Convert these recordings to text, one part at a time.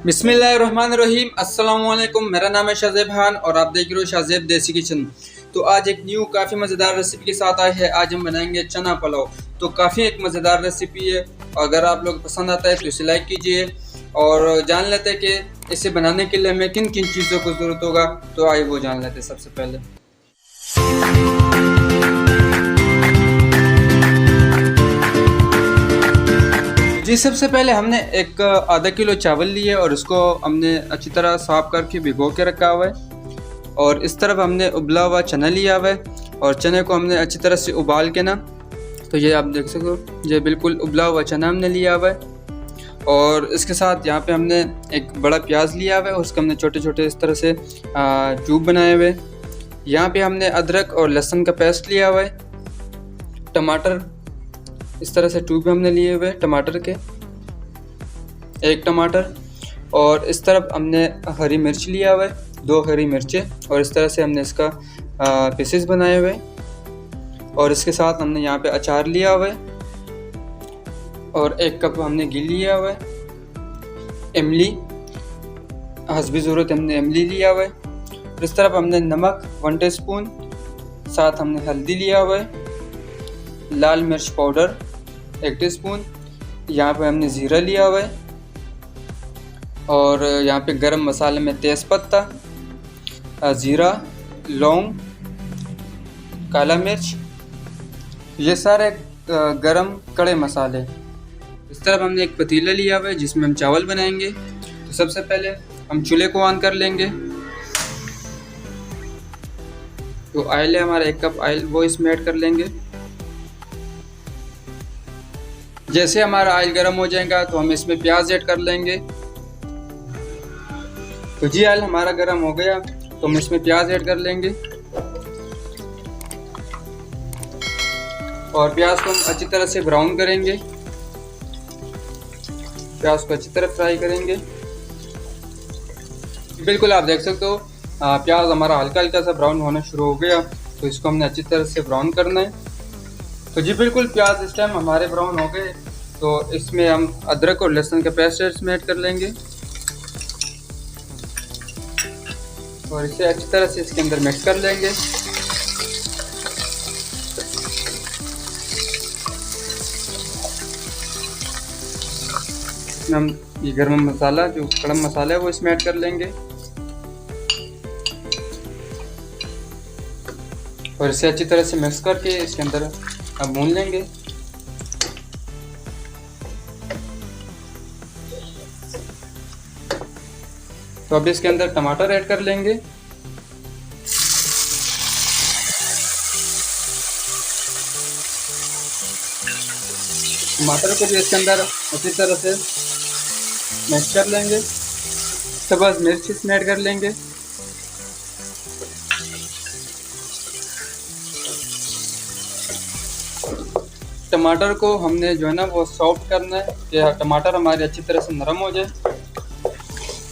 बिस्मिल्लाहिर्रहमानिर्रहीम। अस्सलाम वालेकुम। मेरा नाम है शाज़ेब खान और आप देख रहे हो शाज़ेब देसी किचन। तो आज एक न्यू काफ़ी मज़ेदार रेसिपी के साथ आए हैं। आज हम बनाएंगे चना पुलाव। तो काफ़ी एक मज़ेदार रेसिपी है। अगर आप लोग पसंद आता है तो इसे लाइक कीजिए और जान लेते हैं कि इसे बनाने के लिए हमें किन किन चीज़ों को ज़रूरत होगा। तो आइए वो जान लेते हैं। सबसे पहले जी, सबसे पहले हमने एक आधा किलो चावल लिए और उसको हमने अच्छी तरह साफ़ करके भिगो के रखा हुआ है। और इस तरफ हमने उबला हुआ चना लिया हुआ है और चने को हमने अच्छी तरह से उबाल के ना, तो ये आप देख सकते हो, ये बिल्कुल उबला हुआ चना हमने लिया हुआ है। और इसके साथ यहाँ पे हमने एक बड़ा प्याज लिया हुआ है, उसको हमने छोटे छोटे इस तरह से क्यूब बनाए हुए। यहाँ पे हमने अदरक और लहसुन का पेस्ट लिया हुआ है। टमाटर इस तरह से ट्यूब हमने लिए हुए टमाटर के, एक टमाटर। और इस तरफ हमने हरी मिर्च लिया हुआ है, 2 हरी मिर्चें, और इस तरह से हमने इसका पीसेस बनाए हुए। और इसके साथ हमने यहाँ पे अचार लिया हुआ है और 1 कप हमने घी लिया हुआ है। इमली हस्बी ज़रूरत हमने इमली लिया हुआ है। इस तरफ हमने नमक 1 टीस्पून, साथ हमने हल्दी लिया हुआ है, लाल मिर्च पाउडर 1 टीस्पून, यहाँ पे हमने ज़ीरा लिया हुआ है। और यहाँ पे गरम मसाले में तेज़पत्ता, ज़ीरा, लौंग, काला मिर्च, ये सारे गरम कड़े मसाले। इस तरफ हमने एक पतीला लिया हुआ है जिसमें हम चावल बनाएंगे। तो सबसे पहले हम चूल्हे को ऑन कर लेंगे। तो ऑयल है हमारा 1 कप ऑयल, वो इसमें ऐड कर लेंगे। जैसे हमारा ऑयल गर्म हो जाएगा तो हम इसमें प्याज ऐड कर लेंगे। तो जी ऑयल हमारा गर्म हो गया तो हम इसमें प्याज ऐड कर लेंगे और प्याज को हम अच्छी तरह से ब्राउन करेंगे। प्याज को अच्छी तरह फ्राई करेंगे। बिल्कुल आप देख सकते हो प्याज हमारा हल्का हल्का सा ब्राउन होना शुरू हो गया। तो इसको हमने अच्छी तरह से ब्राउन करना है। तो जी बिल्कुल प्याज इस टाइम हमारे ब्राउन हो गए। तो इसमें हम अदरक और लहसुन का पेस्ट इसमें ऐड कर लेंगे और इसे अच्छी तरह से इसके अंदर मिक्स कर लेंगे। इसमें हम ये गरम मसाला जो कड़म मसाला है वो इसमें ऐड कर लेंगे और इसे अच्छी तरह से मिक्स करके इसके अंदर अब भून लेंगे। तो अब इसके अंदर टमाटर ऐड कर लेंगे। टमाटर को भी इसके अंदर अच्छी तरह से मिक्स कर लेंगे। उसके बाद मिर्च इसमें ऐड कर लेंगे। टमाटर को हमने जो है ना वो सॉफ्ट करना है कि टमाटर हमारे अच्छी तरह से नरम हो जाए।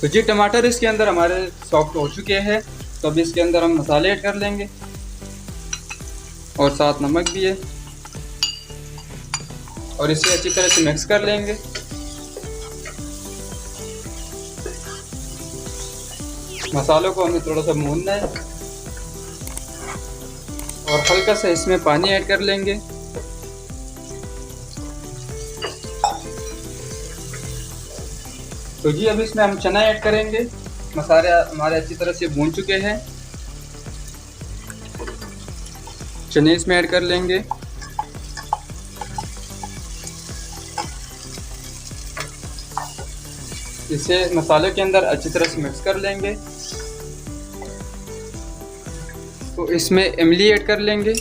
तो जी टमाटर इसके अंदर हमारे सॉफ्ट हो चुके हैं। तो अब इसके अंदर हम मसाले ऐड कर लेंगे और साथ नमक भी है और इसे अच्छी तरह से मिक्स कर लेंगे। मसालों को हमें थोड़ा सा भूनना है और हल्का सा इसमें पानी ऐड कर लेंगे। तो जी अब इसमें हम चना ऐड करेंगे। मसाले हमारे अच्छी तरह से भून चुके हैं। चने इसमें ऐड कर लेंगे। इसे मसाले के अंदर अच्छी तरह से मिक्स कर लेंगे। तो इसमें इमली ऐड कर लेंगे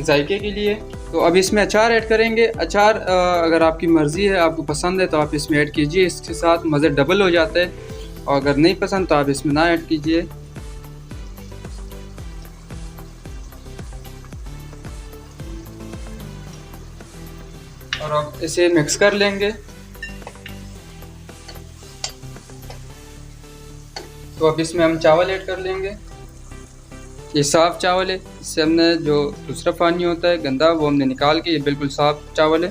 जायके के लिए। तो अब इसमें अचार ऐड करेंगे। अचार अगर आपकी मर्ज़ी है, आपको पसंद है तो आप इसमें ऐड कीजिए, इसके साथ मज़े डबल हो जाता है। और अगर नहीं पसंद तो आप इसमें ना ऐड कीजिए। और अब इसे मिक्स कर लेंगे। तो अब इसमें हम चावल ऐड कर लेंगे। ये साफ़ चावल है, इससे हमने जो दूसरा पानी होता है गंदा वो हमने निकाल के, ये बिल्कुल साफ़ चावल है।